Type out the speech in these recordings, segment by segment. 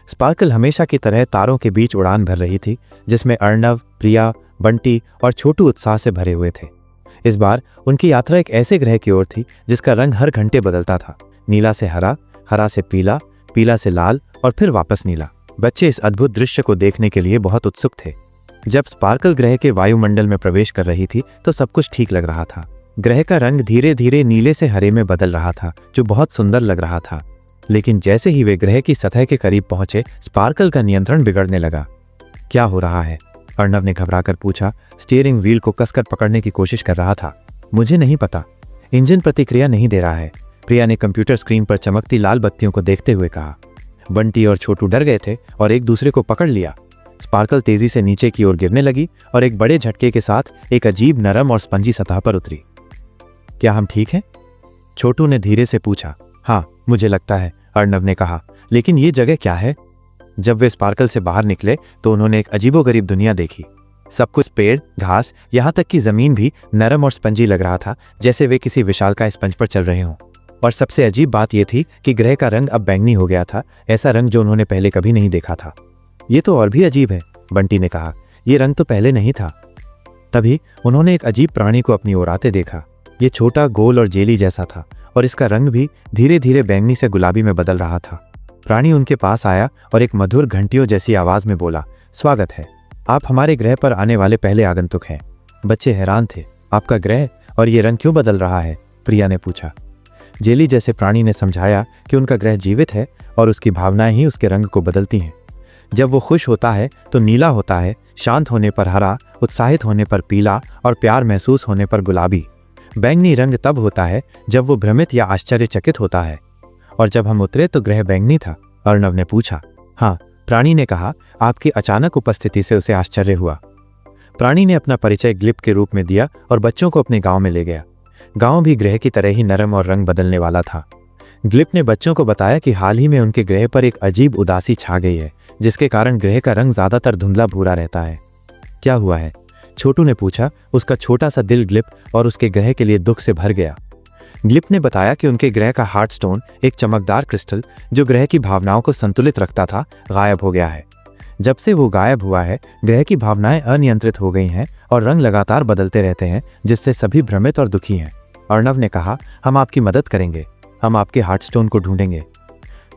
Sparkle हमेशा की तरह तारों के बीच उड़ान भर रही थी, जिसमें अर्णव, प्रिया, बंटी और छोटू उत्साह से भरे हुए थे। इस बार उनकी यात्रा एक ऐसे ग्रह की ओर थी जिसका रंग हर घंटे बदलता था, नीला से हरा, हरा से पीला, पीला से लाल और फिर वापस नीला। बच्चे इस अद्भुत दृश्य को देखने के लिए बहुत उत्सुक थे। जब स्पार्कल ग्रह के वायुमंडल में प्रवेश कर रही थी तो सब कुछ ठीक लग रहा था। ग्रह का रंग धीरे धीरे नीले से हरे में बदल रहा था, जो बहुत सुंदर लग रहा था। लेकिन जैसे ही वे ग्रह की सतह के करीब पहुंचे, स्पार्कल का नियंत्रण बिगड़ने लगा। क्या हो रहा है? अर्णव ने घबराकर पूछा। स्टीयरिंग व्हील को कसकर पकड़ने की कोशिश कर रहा था। मुझे नहीं पता, इंजन प्रतिक्रिया नहीं दे रहा है, प्रिया ने कंप्यूटर स्क्रीन पर चमकती लाल बत्तियों को देखते हुए कहा। बंटी और छोटू डर गए थे और एक दूसरे को पकड़ लिया। स्पार्कल तेजी से नीचे की ओर गिरने लगी और एक बड़े झटके के साथ एक अजीब नरम और स्पंजी सतह पर उतरी। क्या हम ठीक हैं? छोटू ने धीरे से पूछा। हाँ, मुझे लगता है, अर्णव ने कहा, लेकिन ये जगह क्या है? जब वे स्पार्कल से बाहर निकले तो उन्होंने एक अजीबोगरीब दुनिया देखी। सब कुछ पेड़, घास, यहाँ तक कि जमीन भी नरम और स्पंजी लग रहा था, जैसे वे किसी विशालकाय स्पंज पर चल रहे हों। और सबसे अजीब बात यह थी कि ग्रह का रंग अब बैंगनी हो गया था, ऐसा रंग जो उन्होंने पहले कभी नहीं देखा था। ये तो और भी अजीब है, बंटी ने कहा। ये रंग तो पहले नहीं था। तभी उन्होंने एक अजीब प्राणी को अपनी ओर आते देखा। ये छोटा, गोल और जेली जैसा था और इसका रंग भी धीरे धीरे बैंगनी से गुलाबी में बदल रहा था। प्राणी उनके पास आया और एक मधुर घंटियों जैसी आवाज में बोला, स्वागत है, आप हमारे ग्रह पर आने वाले पहले आगंतुक हैं। बच्चे हैरान थे। आपका ग्रह और ये रंग क्यों बदल रहा है? प्रिया ने पूछा। जेली जैसे प्राणी ने समझाया कि उनका ग्रह जीवित है और उसकी भावनाएं ही उसके रंग को बदलती हैं। जब वो खुश होता है तो नीला होता है, शांत होने पर हरा, उत्साहित होने पर पीला और प्यार महसूस होने पर गुलाबी। बैंगनी रंग तब होता है जब वो भ्रमित या आश्चर्यचकित होता है। और जब हम उतरे तो ग्रह बैंगनी था? अर्णव ने पूछा। हाँ, प्राणी ने कहा। आपकी अचानक उपस्थिति से उसे आश्चर्य हुआ। प्राणी ने अपना परिचय ग्लिप के रूप में दिया और बच्चों को अपने गांव में ले गया। गांव भी ग्रह की तरह ही नरम और रंग बदलने वाला था। ग्लिप ने बच्चों को बताया कि हाल ही में उनके ग्रह पर एक अजीब उदासी छा गई है, जिसके कारण ग्रह का रंग ज्यादातर धुंधला भूरा रहता है। क्या हुआ है? छोटू ने पूछा। उसका छोटा सा दिल ग्लिप और उसके ग्रह के लिए दुख से भर गया। ग्लिप ने बताया कि उनके ग्रह का हार्टस्टोन, एक चमकदार क्रिस्टल जो ग्रह की भावनाओं को संतुलित रखता था, गायब हो गया है। जब से वो गायब हुआ है, ग्रह की भावनाएं अनियंत्रित हो गई हैं और रंग लगातार बदलते रहते हैं, जिससे सभी भ्रमित और दुखी हैं। अर्णव ने कहा, हम आपकी मदद करेंगे, हम आपके हार्टस्टोन को ढूंढेंगे।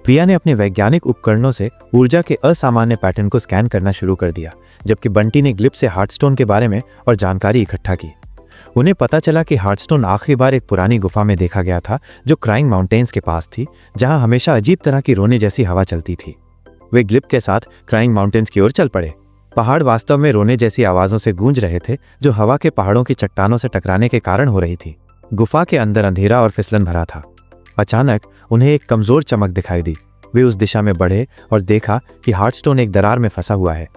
प्रिया ने अपने वैज्ञानिक उपकरणों से ऊर्जा के असामान्य पैटर्न को स्कैन करना शुरू कर दिया, जबकि बंटी ने ग्लिप से हार्टस्टोन के बारे में और जानकारी इकट्ठा की। उन्हें पता चला कि हार्टस्टोन आखिरी बार एक पुरानी गुफा में देखा गया था, जो क्राइंग माउंटेन्स के पास थी, जहां हमेशा अजीब तरह की रोने जैसी हवा चलती थी। वे ग्लिप के साथ क्राइंग माउंटेन्स की ओर चल पड़े। पहाड़ वास्तव में रोने जैसी आवाजों से गूंज रहे थे, जो हवा के पहाड़ों की चट्टानों से टकराने के कारण हो रही थी। गुफा के अंदर अंधेरा और फिसलन भरा था। अचानक उन्हें एक कमजोर चमक दिखाई दी। वे उस दिशा में बढ़े और देखा कि हार्टस्टोन एक दरार में फंसा हुआ है,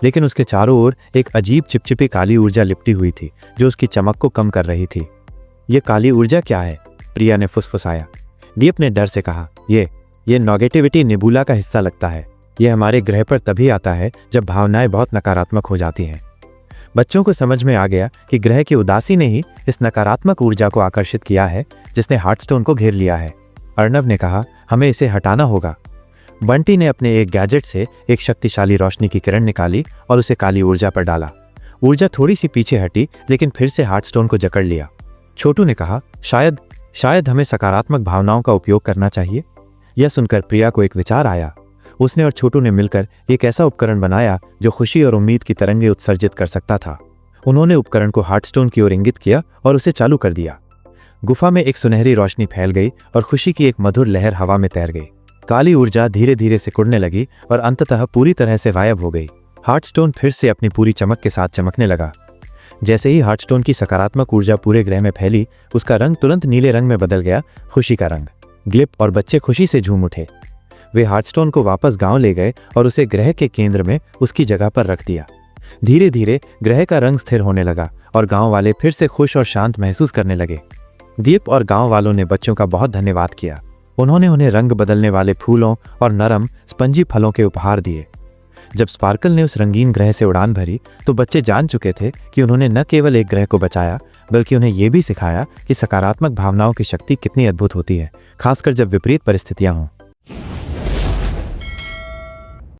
लेकिन उसके चारों ओर एक अजीब चिपचिपी काली ऊर्जा लिपटी हुई थी, जो उसकी चमक को कम कर रही थी। ये काली ऊर्जा क्या है? प्रिया ने फुसफुसाया। डीप ने डर से कहा, ये नेगेटिविटी नेबुला का हिस्सा लगता है। ये हमारे ग्रह पर तभी आता है जब भावनाएं बहुत नकारात्मक हो जाती हैं। बच्चों को समझ में आ गया कि ग्रह की उदासी ने ही इस नकारात्मक ऊर्जा को आकर्षित किया है, जिसने हार्टस्टोन को घेर लिया है। अर्णव ने कहा, हमें इसे हटाना होगा। बंटी ने अपने एक गैजेट से एक शक्तिशाली रोशनी की किरण निकाली और उसे काली ऊर्जा पर डाला। ऊर्जा थोड़ी सी पीछे हटी, लेकिन फिर से हार्टस्टोन को जकड़ लिया। छोटू ने कहा, शायद हमें सकारात्मक भावनाओं का उपयोग करना चाहिए। यह सुनकर प्रिया को एक विचार आया। उसने और छोटू ने मिलकर एक ऐसा उपकरण बनाया जो खुशी और उम्मीद की तरंगें उत्सर्जित कर सकता था। उन्होंने उपकरण को हार्टस्टोन की ओर इंगित किया और उसे चालू कर दिया। गुफा में एक सुनहरी रोशनी फैल गई और खुशी की एक मधुर लहर हवा में तैर गई। काली ऊर्जा धीरे धीरे सिकुड़ने लगी और अंततः पूरी तरह से गायब हो गई। हार्टस्टोन फिर से अपनी पूरी चमक के साथ चमकने लगा। जैसे ही हार्टस्टोन की सकारात्मक ऊर्जा पूरे ग्रह में फैली, उसका रंग तुरंत नीले रंग में बदल गया, खुशी का रंग। ग्लिप और बच्चे खुशी से झूम उठे। वे हार्टस्टोन को वापस गांव ले गए और उसे ग्रह के केंद्र में उसकी जगह पर रख दिया। धीरे धीरे ग्रह का रंग स्थिर होने लगा और गांव वाले फिर से खुश और शांत महसूस करने लगे। दीप और गांव वालों ने बच्चों का बहुत धन्यवाद किया। उन्होंने उन्हें रंग बदलने वाले फूलों और नरम स्पंजी फलों के उपहार दिए। जब स्पार्कल ने उस रंगीन ग्रह से उड़ान भरी तो बच्चे जान चुके थे कि उन्होंने न केवल एक ग्रह को बचाया, बल्कि उन्हें यह भी सिखाया कि सकारात्मक भावनाओं की शक्ति कितनी अद्भुत होती है, खासकर जब विपरीत परिस्थितियां हों।